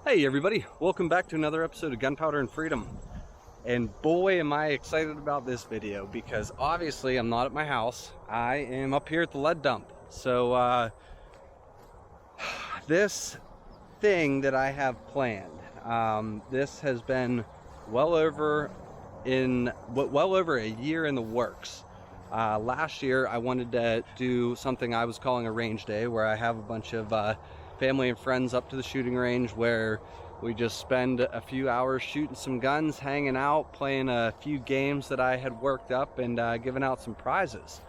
Hey everybody, welcome back to another episode of Gunpowder and Freedom. And boy am I excited about this video because obviously I'm not at my house. I am up here at the lead dump. So this thing that I have planned, this has been well over a year in the works. Last year I wanted to do something I was calling a range day, where I have a bunch of family and friends up to the shooting range where we just spend a few hours shooting some guns, hanging out, playing a few games that I had worked up, and giving out some prizes.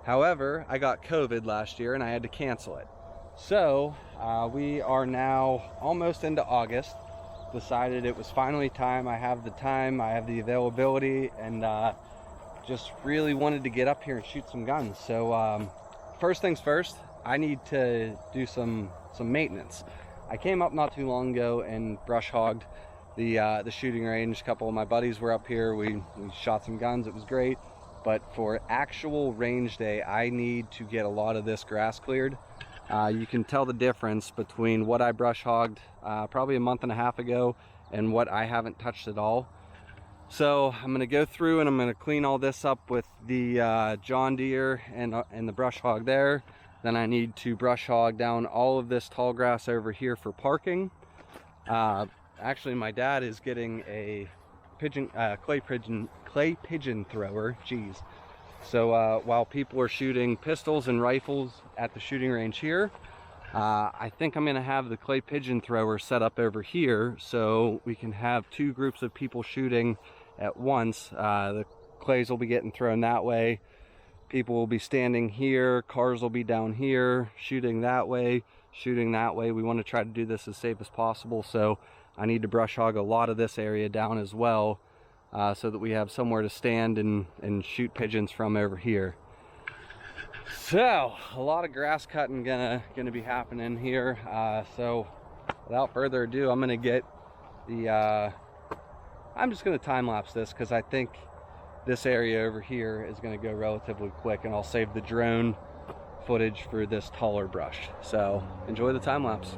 However, I got COVID last year and I had to cancel it. So we are now almost into August. Decided it was finally time. I have the availability, and just really wanted to get up here and shoot some guns. So first things first, I need to do some maintenance. I came up not too long ago and brush hogged the shooting range. A couple of my buddies were up here. We shot some guns. It was great. But for actual range day, I need to get a lot of this grass cleared. You can tell the difference between what I brush hogged probably a month and a half ago and what I haven't touched at all. So I'm going to go through and I'm going to clean all this up with the John Deere and the brush hog there. Then I need to brush hog down all of this tall grass over here for parking. Actually, my dad is getting a clay pigeon thrower. Jeez. So while people are shooting pistols and rifles at the shooting range here, I think I'm going to have the clay pigeon thrower set up over here so we can have two groups of people shooting at once. The clays will be getting thrown that way. People will be standing here, cars will be down here, shooting that way, shooting that way. We want to try to do this as safe as possible, so I need to brush hog a lot of this area down as well, so that we have somewhere to stand and shoot pigeons from over here. So a lot of grass cutting gonna be happening here. So without further ado, I'm gonna get the I'm just gonna time lapse this because I think this area over here is going to go relatively quick, and I'll save the drone footage for this taller brush. So enjoy the time lapse.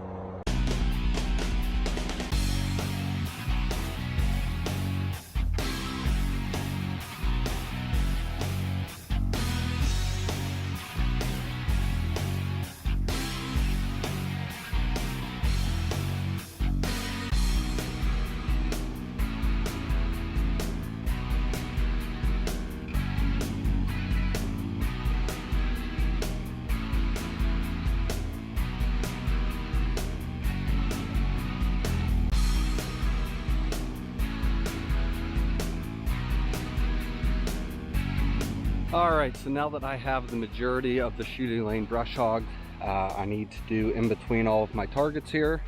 Alright, so now that I have the majority of the shooting lane brush hogged, I need to do in between all of my targets here.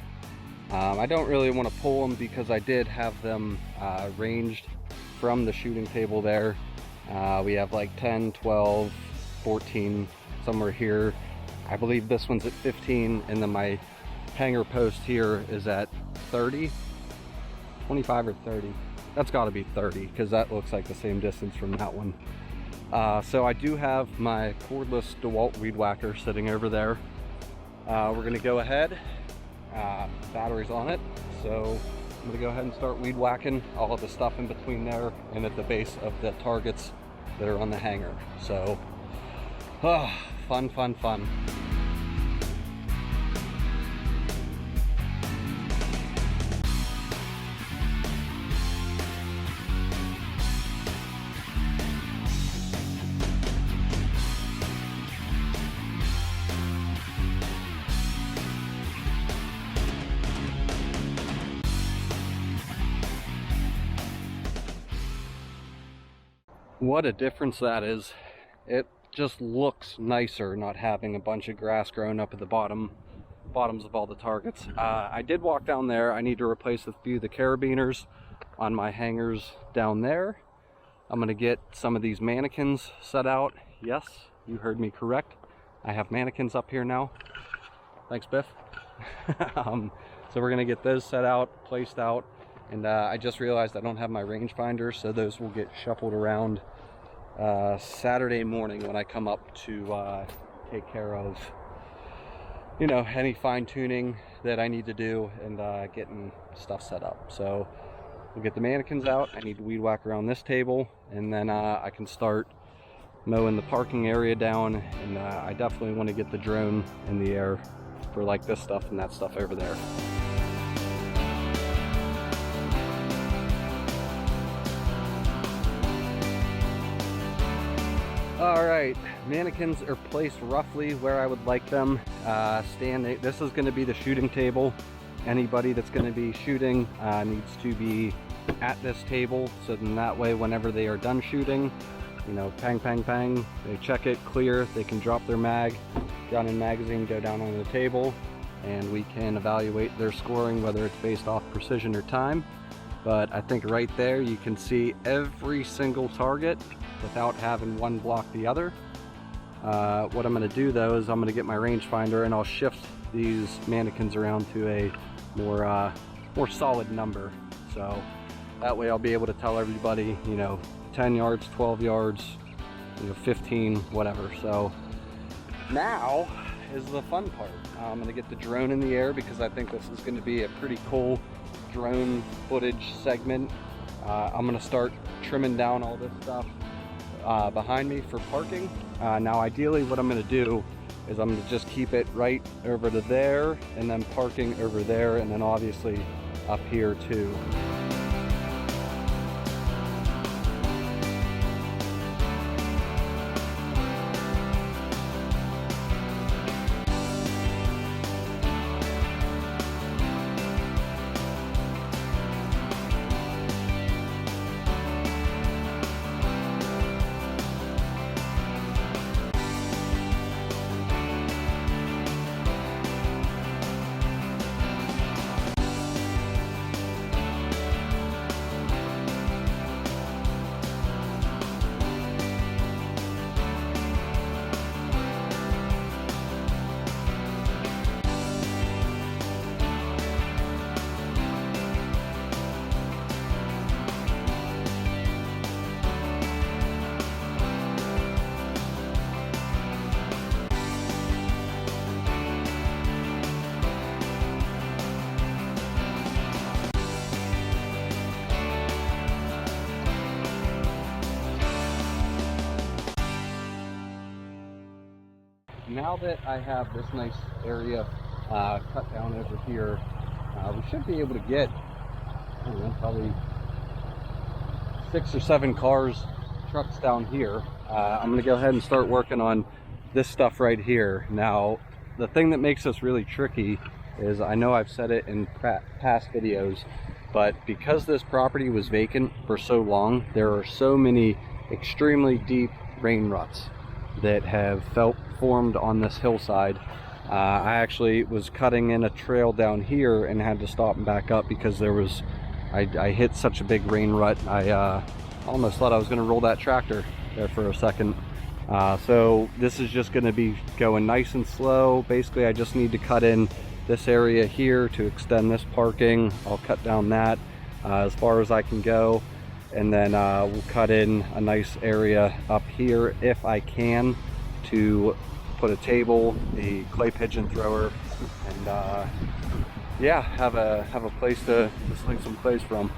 I don't really want to pull them because I did have them ranged from the shooting table there. We have like 10, 12, 14, somewhere here. I believe this one's at 15, and then my hanger post here is at 30, 25 or 30. That's got to be 30 because that looks like the same distance from that one. So I do have my cordless DeWalt weed whacker sitting over there. We're going to go ahead, batteries on it, so I'm going to go ahead and start weed whacking all of the stuff in between there and at the base of the targets that are on the hanger. So fun. What a difference that is. It just looks nicer not having a bunch of grass growing up at the bottoms of all the targets. I did walk down there. I need to replace a few of the carabiners on my hangers down there. I'm going to get some of these mannequins set out. Yes, you heard me correct. I have mannequins up here now. Thanks, Biff. So we're going to get those set out, placed out. And I just realized I don't have my rangefinder, so those will get shuffled around Saturday morning when I come up to take care of, you know, any fine tuning that I need to do and getting stuff set up. So we'll get the mannequins out. I need to weed whack around this table, and then I can start mowing the parking area down, and I definitely want to get the drone in the air for like this stuff and that stuff over there. Alright, mannequins are placed roughly where I would like them. This is going to be the shooting table. Anybody that's going to be shooting needs to be at this table, so then that way whenever they are done shooting, you know, pang, pang, pang, they check it, clear, they can drop their mag down in magazine, go down on the table, and we can evaluate their scoring, whether it's based off precision or time. But I think right there you can see every single target without having one block the other. What I'm going to do though is I'm going to get my rangefinder and I'll shift these mannequins around to a more solid number. So that way I'll be able to tell everybody, you know, 10 yards, 12 yards, you know, 15, whatever. So now is the fun part. I'm going to get the drone in the air because I think this is going to be a pretty cool drone footage segment. I'm going to start trimming down all this stuff behind me for parking. Now ideally what I'm going to do is I'm going to just keep it right over to there, and then parking over there, and then obviously up here too. Now that I have this nice area cut down over here, we should be able to get, I don't know, probably 6 or 7 trucks down here. I'm going to go ahead and start working on this stuff right here. Now, the thing that makes this really tricky is, I know I've said it in past videos, but because this property was vacant for so long, there are so many extremely deep rain ruts that have formed on this hillside. I actually was cutting in a trail down here and had to stop and back up because there was, I hit such a big rain rut. I almost thought I was going to roll that tractor there for a second. So this is just going to be going nice and slow. Basically, I just need to cut in this area here to extend this parking. I'll cut down that as far as I can go, and then we'll cut in a nice area up here if I can to put a table, a clay pigeon thrower, and yeah, have a place to sling some clays from.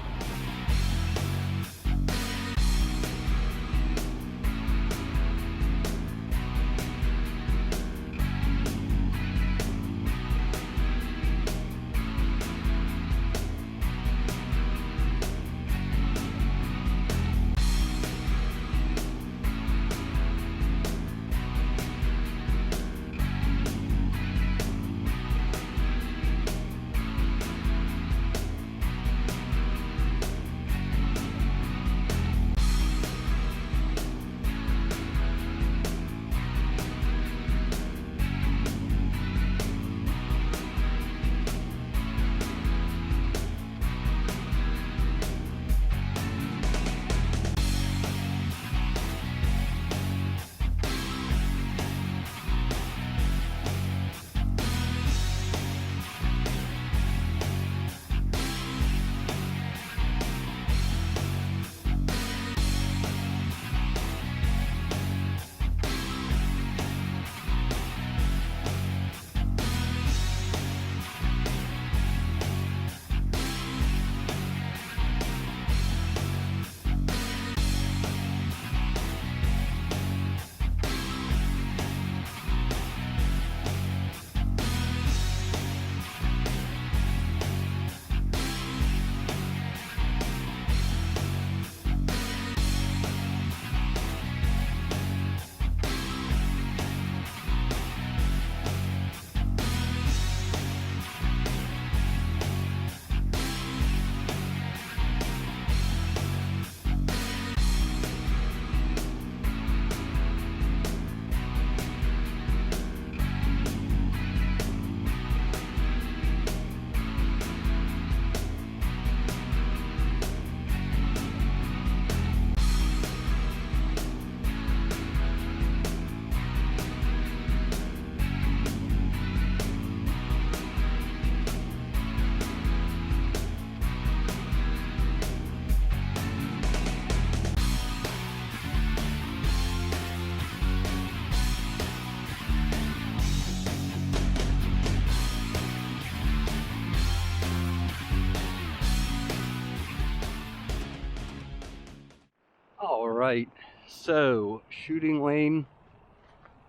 right, so shooting lane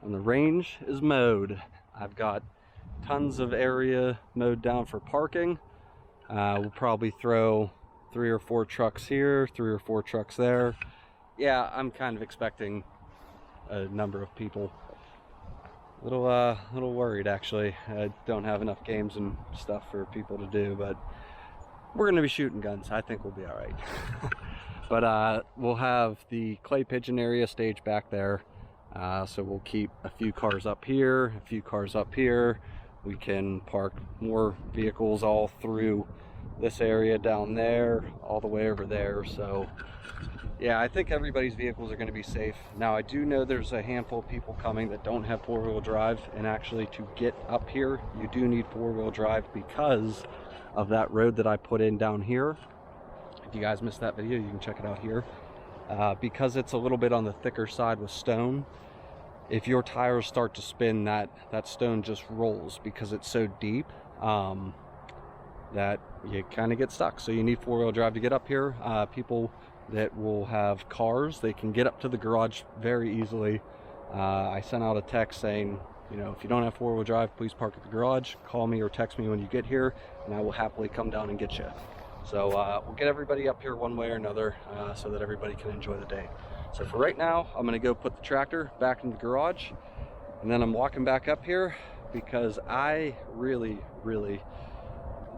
on the range is mowed. I've got tons of area mowed down for parking. We'll probably throw 3 or 4 trucks here, 3 or 4 trucks there. Yeah, I'm kind of expecting a number of people. Little worried actually. I don't have enough games and stuff for people to do, but we're gonna be shooting guns. I think we'll be all right. But we'll have the clay pigeon area staged back there. So we'll keep a few cars up here, a few cars up here. We can park more vehicles all through this area down there, all the way over there. So yeah, I think everybody's vehicles are going to be safe. Now I do know there's a handful of people coming that don't have 4-wheel drive, and actually to get up here you do need 4-wheel drive because of that road that I put in down here. If you guys missed that video, you can check it out here. Because it's a little bit on the thicker side with stone, if your tires start to spin, that stone just rolls because it's so deep that you kind of get stuck. So you need 4-wheel drive to get up here. People that will have cars, they can get up to the garage very easily. I sent out a text saying, you know, if you don't have 4-wheel drive, please park at the garage. Call me or text me when you get here, and I will happily come down and get you. So we'll get everybody up here one way or another so that everybody can enjoy the day. So for right now, I'm going to go put the tractor back in the garage, and then I'm walking back up here because I really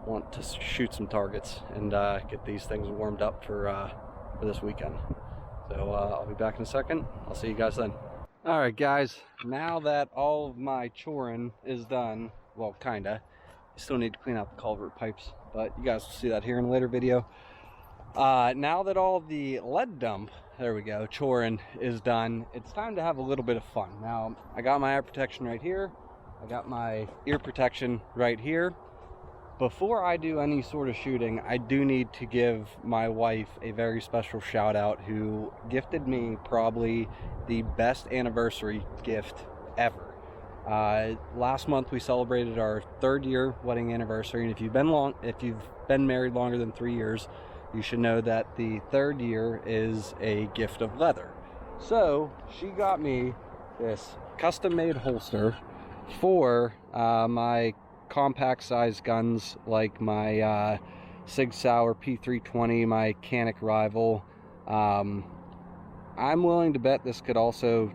want to shoot some targets and get these things warmed up for this weekend. So I'll be back in a second. I'll see you guys then. All right, guys, now that all of my choring is done, well, kinda. I still need to clean out the culvert pipes, but you guys will see that here in a later video. Now that all the lead dump, there we go, choring is done, it's time to have a little bit of fun. Now, I got my eye protection right here. I got my ear protection right here. Before I do any sort of shooting, I do need to give my wife a very special shout out who gifted me probably the best anniversary gift ever. Last month we celebrated our 3rd year wedding anniversary, and if you've been married longer than 3 years, you should know that the 3rd year is a gift of leather. So she got me this custom-made holster for my compact size guns, like my Sig Sauer P320, my Canic Rival. I'm willing to bet this could also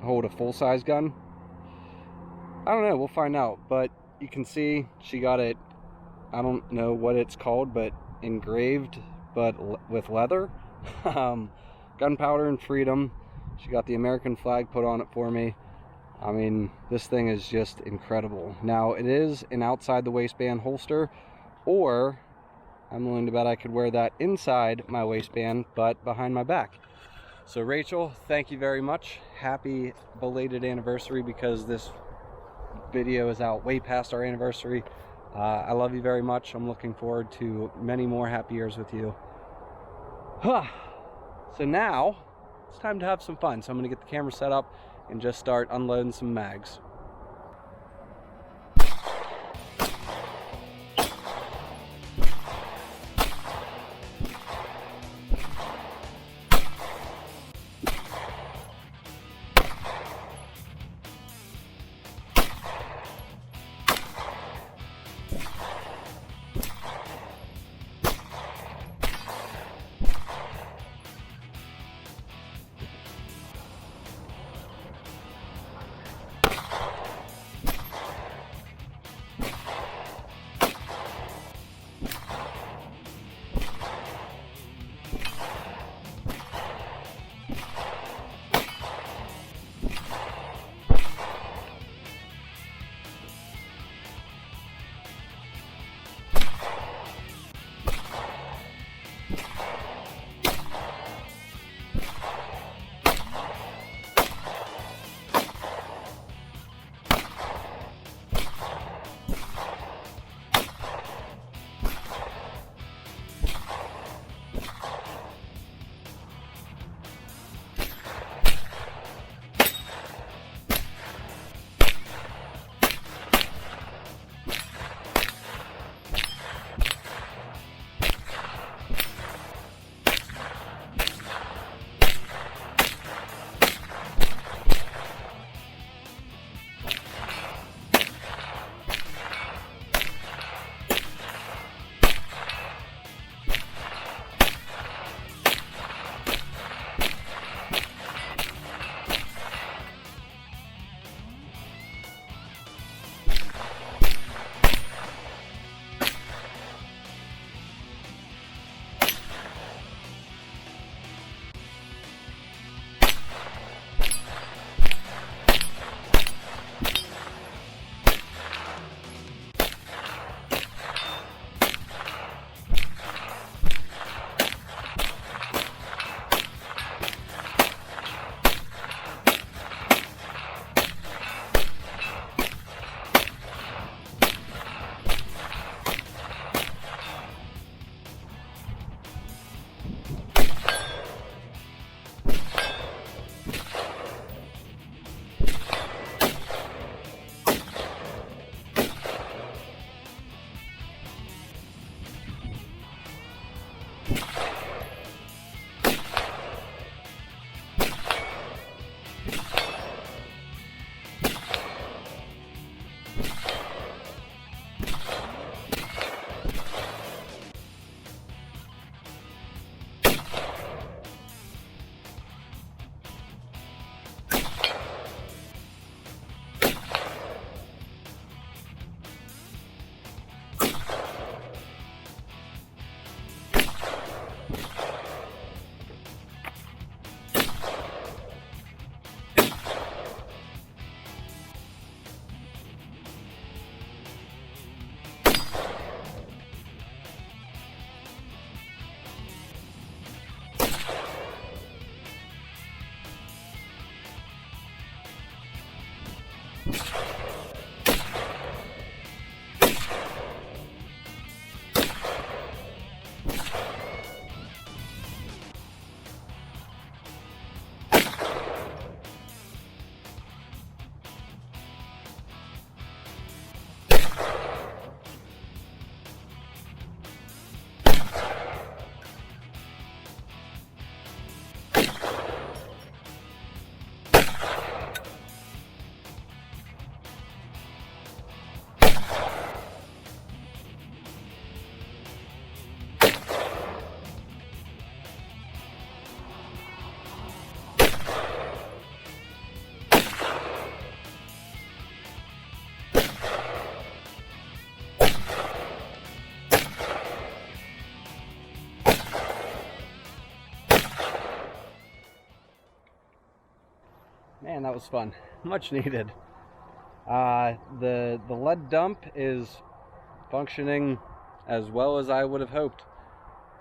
hold a full-size gun. I don't know, we'll find out. But you can see she got it, I don't know what it's called, but engraved, but with leather. Gunpowder and freedom. She got the American flag put on it for me. I mean, this thing is just incredible. Now, it is an outside the waistband holster, or I'm willing to bet I could wear that inside my waistband, but behind my back. So Rachel, thank you very much. Happy belated anniversary, because this video is out way past our anniversary. I love you very much. I'm looking forward to many more happy years with you. So now, it's time to have some fun. So I'm going to get the camera set up and just start unloading some mags. and that was fun. Much needed. The lead dump is functioning as well as I would have hoped.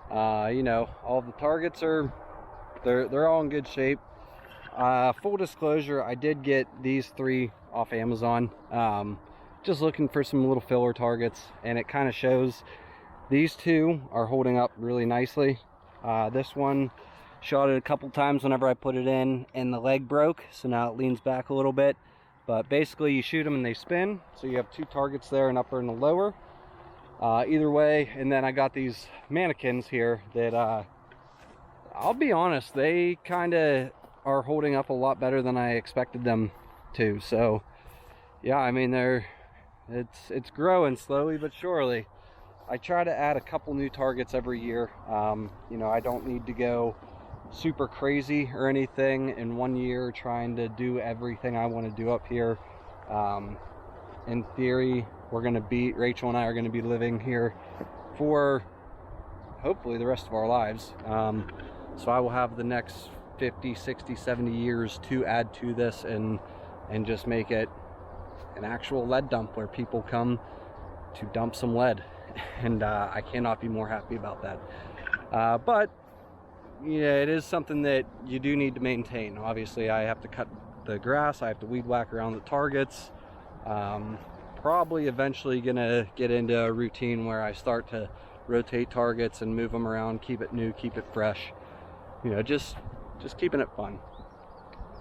You know, all the targets they're all in good shape. Full disclosure, I did get these 3 off Amazon. Just looking for some little filler targets, and it kind of shows these 2 are holding up really nicely. This one shot it a couple times whenever I put it in, and the leg broke, so now it leans back a little bit. But basically you shoot them and they spin, so you have 2 targets there, an upper and a lower. Either way. And then I got these mannequins here that I'll be honest, they kind of are holding up a lot better than I expected them to. So yeah, I mean, it's growing slowly but surely. I try to add a couple new targets every year. You know, I don't need to go super crazy or anything in one year trying to do everything I want to do up here. In theory, Rachel and I are going to be living here for hopefully the rest of our lives. So I will have the next 50, 60, 70 years to add to this and just make it an actual lead dump where people come to dump some lead. And I cannot be more happy about that. But yeah, it is something that you do need to maintain. Obviously, I have to cut the grass, I have to weed whack around the targets. Probably eventually gonna get into a routine where I start to rotate targets and move them around, keep it new, keep it fresh. You know, just keeping it fun.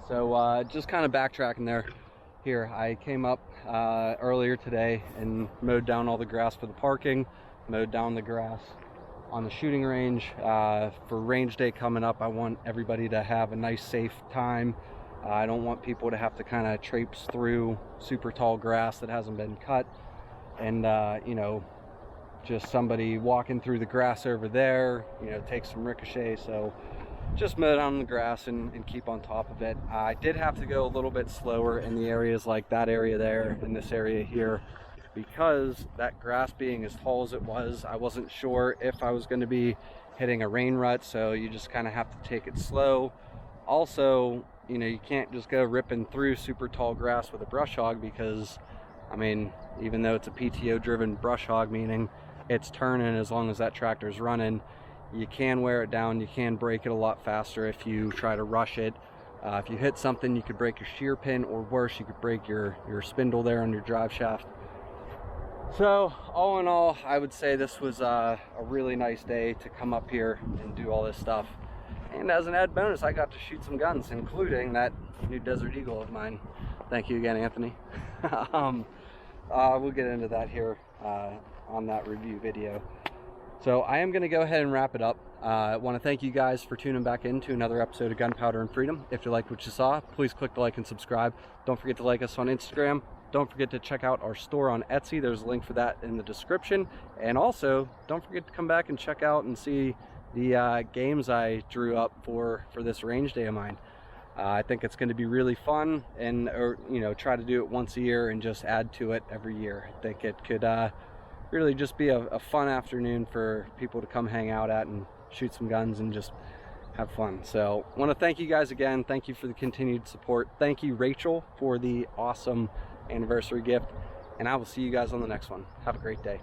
So just kind of backtracking there. Here, I came up earlier today and mowed down all the grass for the parking, mowed down the grass on the shooting range. For range day coming up, I want everybody to have a nice, safe time. I don't want people to have to kind of traipse through super tall grass that hasn't been cut, and you know, just somebody walking through the grass over there, you know, take some ricochet. So just mow down the grass and keep on top of it. I did have to go a little bit slower in the areas like that area there and this area here, because that grass being as tall as it was, I wasn't sure if I was going to be hitting a rain rut, so you just kind of have to take it slow. Also, you know, you can't just go ripping through super tall grass with a brush hog, because I mean, even though it's a PTO driven brush hog, meaning it's turning as long as that tractor's running, you can wear it down, you can break it a lot faster if you try to rush it. If you hit something, you could break your shear pin, or worse, you could break your spindle there on your drive shaft. So all in all, I would say this was a really nice day to come up here and do all this stuff. And as an added bonus, I got to shoot some guns, including that new Desert Eagle of mine. Thank you again, Anthony. We'll get into that here on that review video. So I am going to go ahead and wrap it up. I want to thank you guys for tuning back in to another episode of Gunpowder and Freedom. If you liked what you saw, please click the like and subscribe. Don't forget to like us on Instagram. Don't forget to check out our store on Etsy. There's a link for that in the description. And also, don't forget to come back and check out and see the games I drew up for this range day of mine. I think it's going to be really fun, and you know, try to do it once a year and just add to it every year. I think it could really just be a fun afternoon for people to come hang out at and shoot some guns and just have fun. So I want to thank you guys again. Thank you for the continued support. Thank you, Rachel, for the awesome anniversary gift, and I will see you guys on the next one. Have a great day.